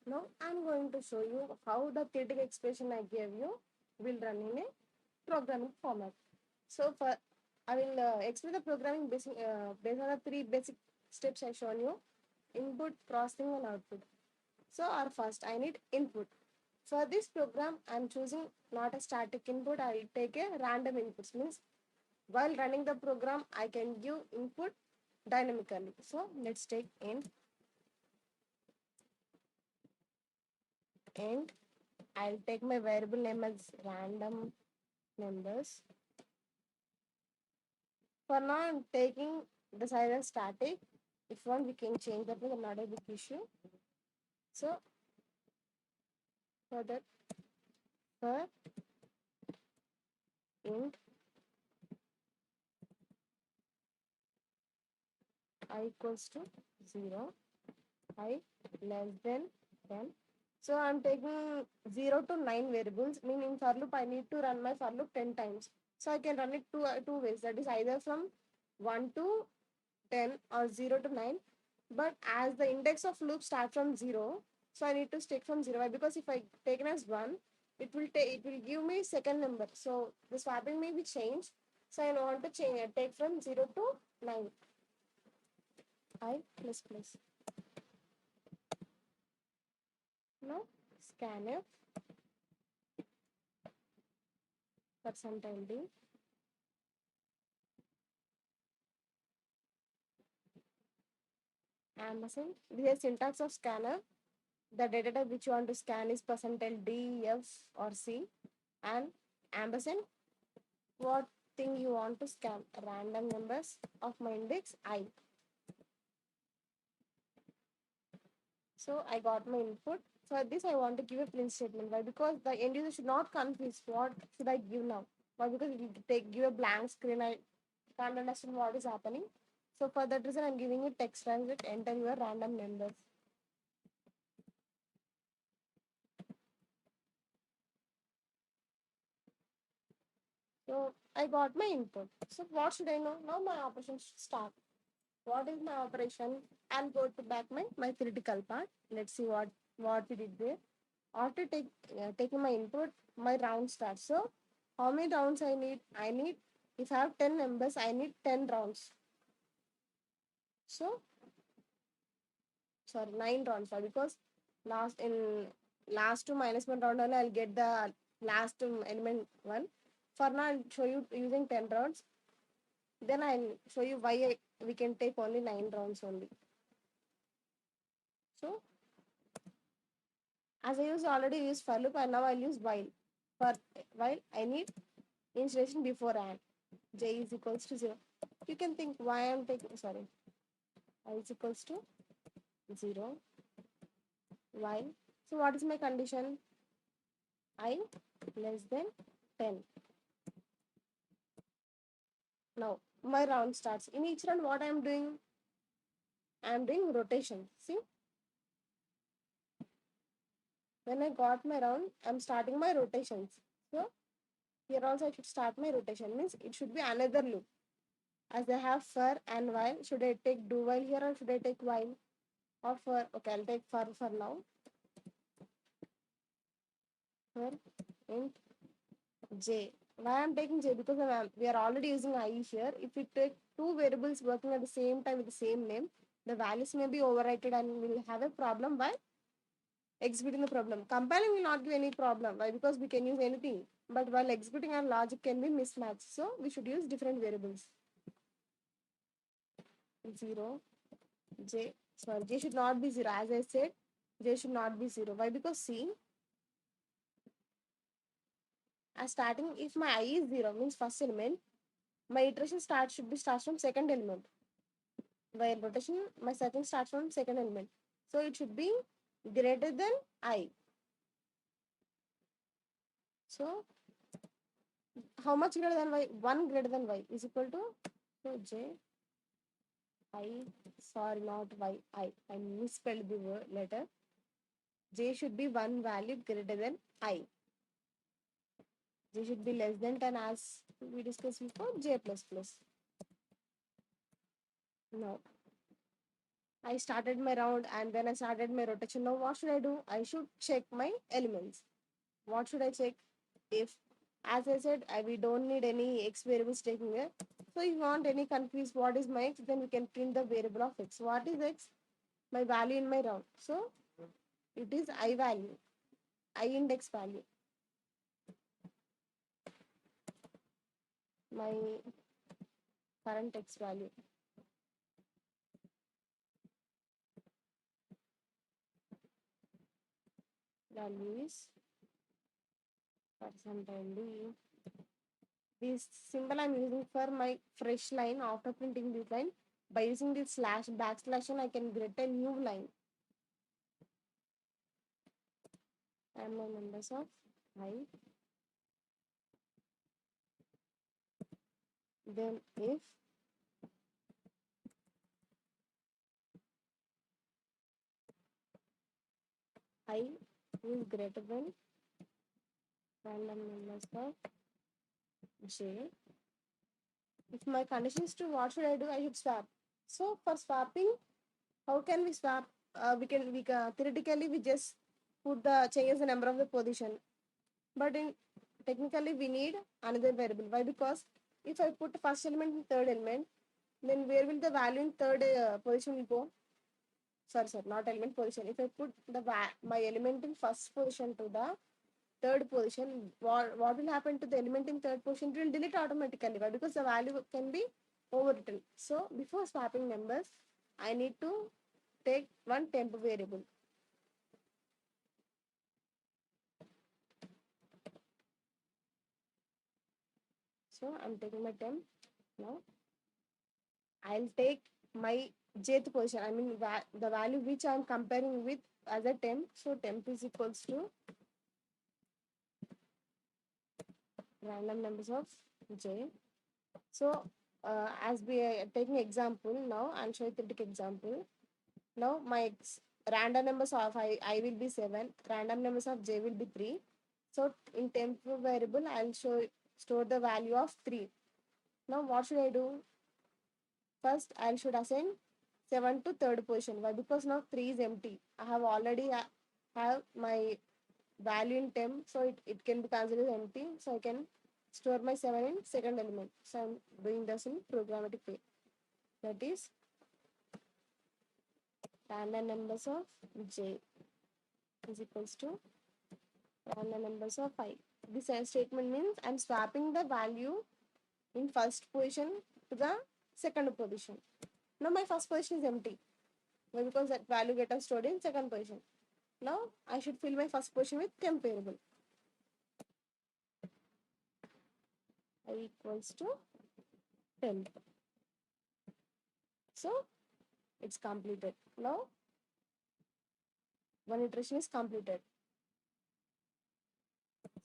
Now I'm going to show you how the theoretic expression I gave you will run in a programming format. So for I will explain the programming based on the three basic steps I shown you: input, processing, and output. So our first I need input. For this program, I'm choosing not a static input. I'll take a random inputs. Means while running the program, I can give input dynamically. So let's take int. I'll take my variable name as random numbers. For now, I'm taking the size as static. If you want, we can change that, but not a big issue. So for that, for int I equals to 0, I less than 10. So I'm taking 0 to 9 variables. Meaning for loop, I need to run my for loop 10 times. So I can run it two ways. That is either from 1 to 10 or 0 to 9. But as the index of loop start from 0, so I need to stick from 0. Why? Because if I take it as 1, it will give me second number. So the swapping may be changed. So I want to take from 0 to 9. I plus plus. Now scanf for some time being. Ampersand. This is syntax of scanner. The data type which you want to scan is percentile D, F, or C, and ampersand. What thing you want to scan? Random numbers of my index I. So I got my input. For this, I want to give a print statement. Why? Because the end user should not confuse what should I give now. Why? Because it will give a blank screen. I can't understand what is happening. So for that reason, I'm giving it text and with enter your random numbers. So I got my input. So what should I know? Now my operation should start. What is my operation? I'll go to back my theoretical part. Let's see what we did there. After taking my input, my round starts. So how many rounds I need? I need, if I have 10 numbers, I need 10 rounds. So sorry, 9 rounds. Why? Because last two minus one round only I'll get the last element one. For now, I'll show you using 10 rounds. Then I'll show you why we can take only 9 rounds only. So as I already used for loop, and now I'll use while. For while I need initialization before and j is equals to 0. You can think why I'm taking, sorry, I is equals to 0 while. So what is my condition? I less than 10. Now my round starts. In each round, what I'm doing? I'm doing rotation. See, when I got my round, I'm starting my rotations. So here also I should start my rotation. Means it should be another loop. As I have for and while, should I take do while here or should I take while? Or for, okay, I'll take for now. For int j. Why I'm taking j? Because we are already using I here. If we take two variables working at the same time with the same name, the values may be overwritten and we'll have a problem by executing the problem. Compiling will not give any problem. Why? Because we can use anything. But while executing, our logic can be mismatched. So we should use different variables. 0, j. Sorry, j should not be 0. As I said, j should not be 0. Why? Because see, as starting, if my I is 0, means first element, my iteration should be starts from second element. While rotation, my second starts from second element. So it should be greater than I. So how much greater than y? 1 greater than y is equal to, so j I, sorry, not y, I misspelled the word letter. J should be one value greater than I. J should be less than 10 as we discussed before, j plus plus. Now I started my round and then I started my rotation. Now what should I do? I should check my elements. What should I check? If, as I said, we don't need any x variables taking it. So if you want any confuse what is my x, then we can print the variable of x. What is x? My value in my round. So it is I value, I index value. My current x value. Value is percentile d. This symbol I'm using for my fresh line after printing this line. By using this slash backslash and I can get a new line. And my numbers of I. Then if I is greater than random numbers of j. If my condition is true, what should I do? I should swap. So for swapping, how can we swap? We can theoretically we just put the change the number of the position, but in technically we need another variable. Why? Because if I put first element in third element, then where will the value in third position will go? Sorry, not element position. If I put my element in first position to the third position, what will happen to the element in third position? It will delete automatically. Why? Because the value can be overwritten. So before swapping numbers, I need to take one temp variable. So I'm taking my temp now. I'll take my jth position. I mean the value which I'm comparing with as a temp. So temp is equals to random numbers of j. So as we are taking example now, I'll show you theoretic example. Now my random numbers of I will be 7, random numbers of j will be 3. So in temp variable, I'll store the value of 3. Now what should I do? First, I should assign 7 to third position. Why? Because now 3 is empty. I have already have my value in temp, so it can be considered empty. So I can store my 7 in second element. So I'm doing this in programmatic way. That is random numbers of j is equals to random numbers of I. This statement means I'm swapping the value in first position to the second position. Now my first position is empty. Why? Because that value get stored in second position. Now I should fill my first position with temp variable. I equals to temp. So it's completed. Now one iteration is completed.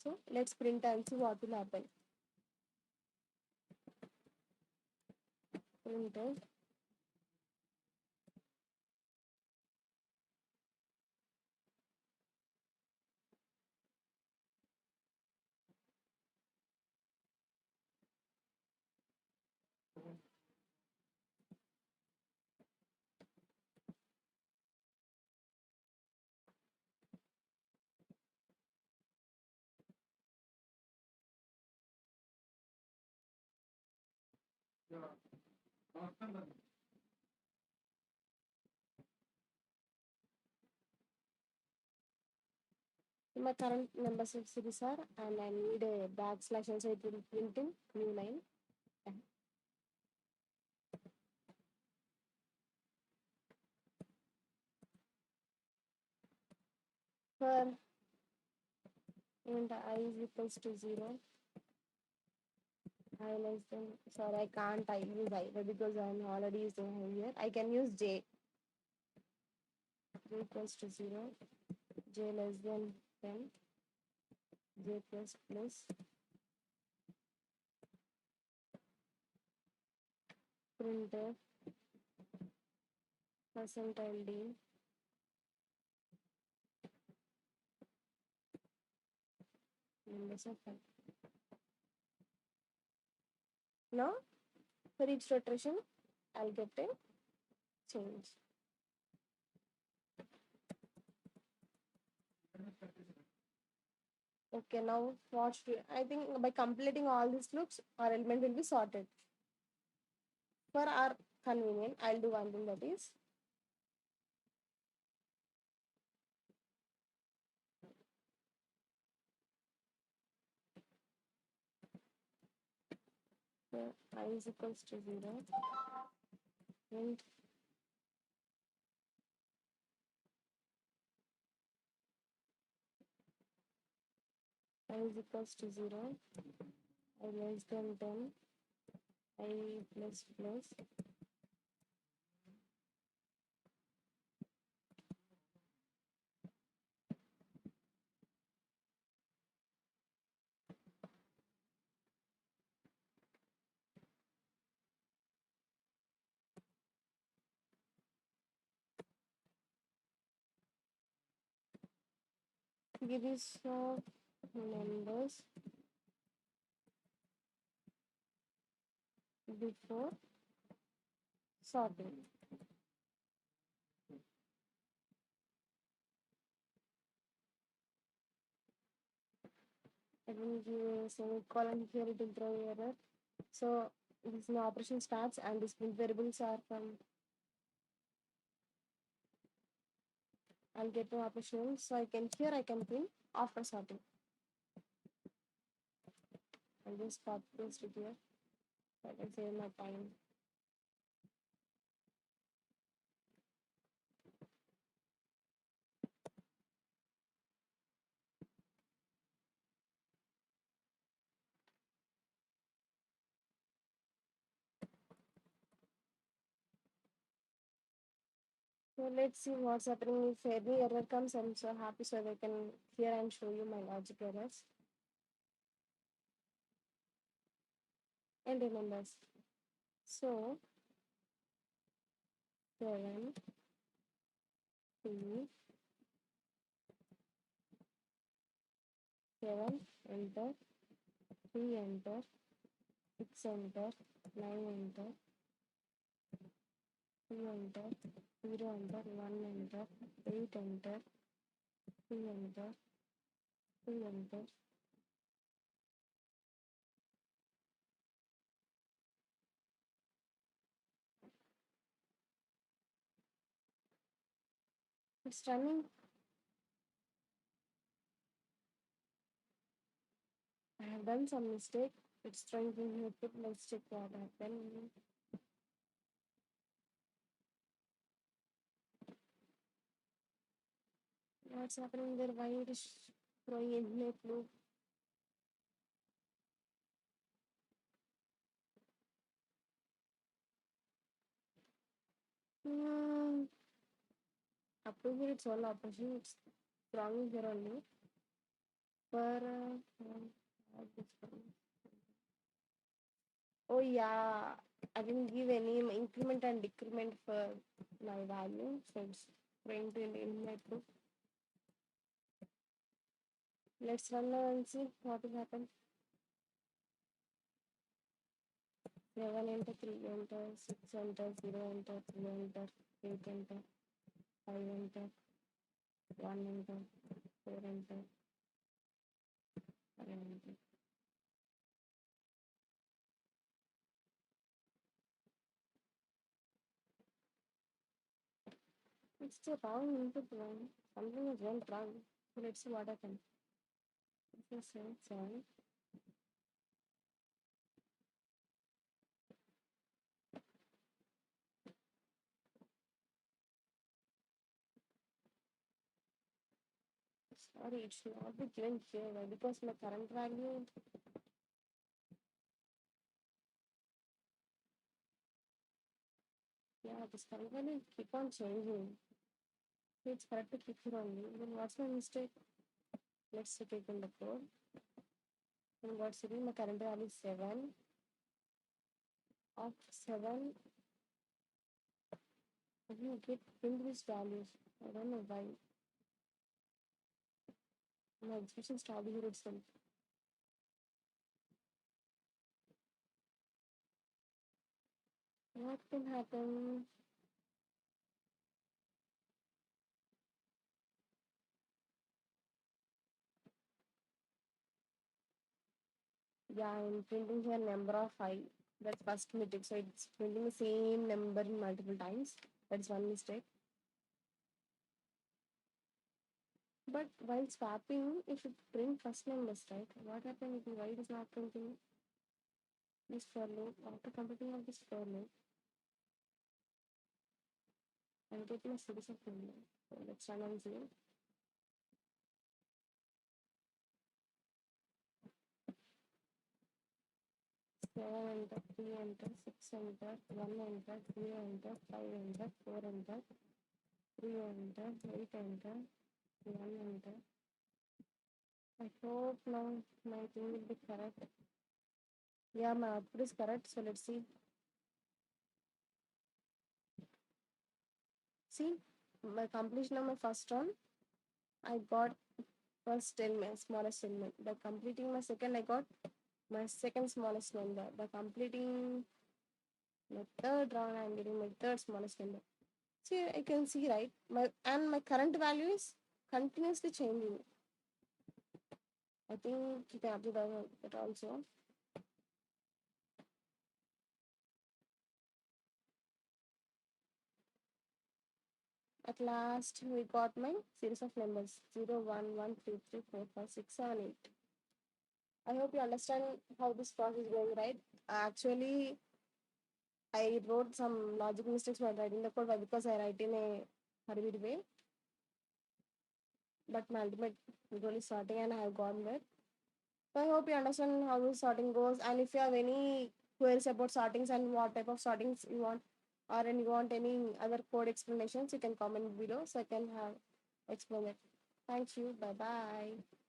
So let's print and see what will happen. Printed. My current numbers of series are, and I need a backslash and so it will print in new line. For int I is equals to 0, I less than, sorry, I can't I use I because I'm already using here. I can use j equals to 0, j less than 10, j plus plus printer percentile d numbers of 5. Now for each rotation I'll get a change. Okay, now what should I think by completing all these loops, our element will be sorted. For our convenience, I'll do one thing, that is I is equals to 0 and I is equals to 0, I less than 10, I plus plus. Give this of numbers before sorting. I will give a semicolon here, it will throw error. So this new operation starts and these print variables are from, I'll get to operation. So I can here I can print after sorting. I'll just copy paste it here. So I can save my time. So let's see what's happening. If any error comes, I'm so happy so I can here and show you my logic errors. And remember, so 7, 2, 7, enter, 3, enter, 6, enter, 9, enter, 2, enter, 0, enter, 1, enter, 8, enter, 2, enter, 2, enter. It's running. I have done some mistake. It's trying to input. Let's check what happened. What's happening there? Why it is throwing infinite loop? Hmm. Up to here it's all operation. It's wrong here only. For oh yeah, I didn't give any increment and decrement for my value, so it's trying to infinite loop. Let's run now and see what will happen. 7 enter, 3 enter, 6 enter, 0 enter, 3 enter, 8 enter, 5 enter, 1 enter, 4 enter, 5 enter. It's the wrong input one. Something is went wrong. So let's see what happened. This is 7. Sorry, it should not be given here. Why? Because my current value, yeah, this current value keep on changing. It's correct to keep here only. Then what's my mistake? Let's check it in the code. And what's it? My current value is 7. Of 7, you get in these values. I don't know why. My expression started here itself. What can happen? Yeah, I'm printing here number of 5. That's first mistake. So it's printing the same number in multiple times. That's one mistake. But while swapping, it should print first numbers, right? What happened? Why it is not printing this for loop? After completing of this for loop, I'm getting a series of numbers. So let's run on 0. 7 enter, 3 enter, 6 enter, 1 enter, 3 enter, 5 enter, 4 enter, 3 enter, 8 enter, 1 enter. I hope now my thing will be correct. Yeah, my output is correct. So let's see. See, my completion of my first one, I got first element, smallest element. By completing my second, I got my second smallest number. By completing my third round, I'm getting my third smallest number. See, I can see, right? My current value is continuously changing. I think you can observe that also. At last, we got my series of numbers 0, 1, 1, 2, 3, 4, 5, 6, 7, 8. I hope you understand how this process is going, right? Actually, I wrote some logic mistakes while writing the code because I write in a hurried way. But my ultimate goal is sorting and I have gone there. So I hope you understand how the sorting goes. And if you have any queries about sortings and what type of sortings you want, or you want any other code explanations, you can comment below so I can have explain it. Thank you. Bye bye.